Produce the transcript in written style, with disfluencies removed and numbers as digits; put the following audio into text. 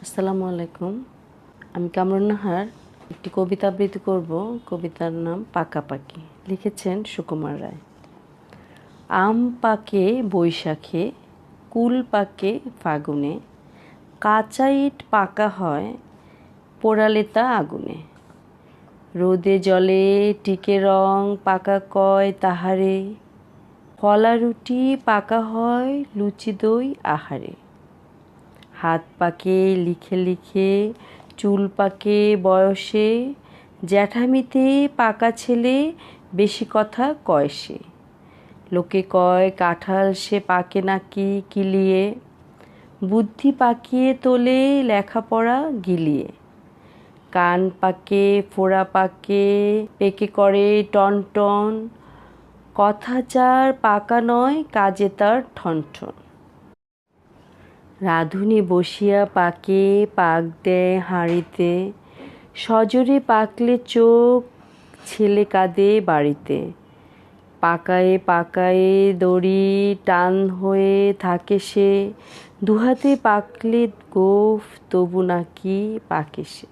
আসসালামু আলাইকুম। আমি কামরুন নাহার একটি কবিতা আবৃত্তি করব। কবিতার নাম পাকাপাকি। লিখেছেন সুকুমার রায়। আম পাকে বৈশাখে, কুল পাকে ফাগুনে, কাঁচা ইট পাকা হয় পোড়ালে তা আগুনে। রোদে জলে টিকে রং পাকা কয় তাহারে, কলা রুটি পাকা হয় লুচি দই আহারে। হাত পাকে লিখে লিখে, চুল পাকে বয়সে, জ্যাঠামিতে পাকা ছেলে বেশি কথা কয় সে। লোকে কয় কাঁঠাল সে পাকে নাকি কিলিয়ে, বুদ্ধি পাকিয়ে তোলে লেখাপড়া গিলিয়ে। কান পাকে ফোড়া পাকে পেকে করে টনটন, কথা যার পাকা নয় কাজে তার ঠনঠন। রাঁধুনি বসিয়া পাকে পাক দেয় হাঁড়িতে, সজোরে পাকলে চোখ ছেলে কাঁদে বাড়িতে। পাকায়ে পাকায়ে দড়ি টান হয়ে থাকে সে, দুহাতে পাকলে গোঁফ তবু নাকি পাকে সে।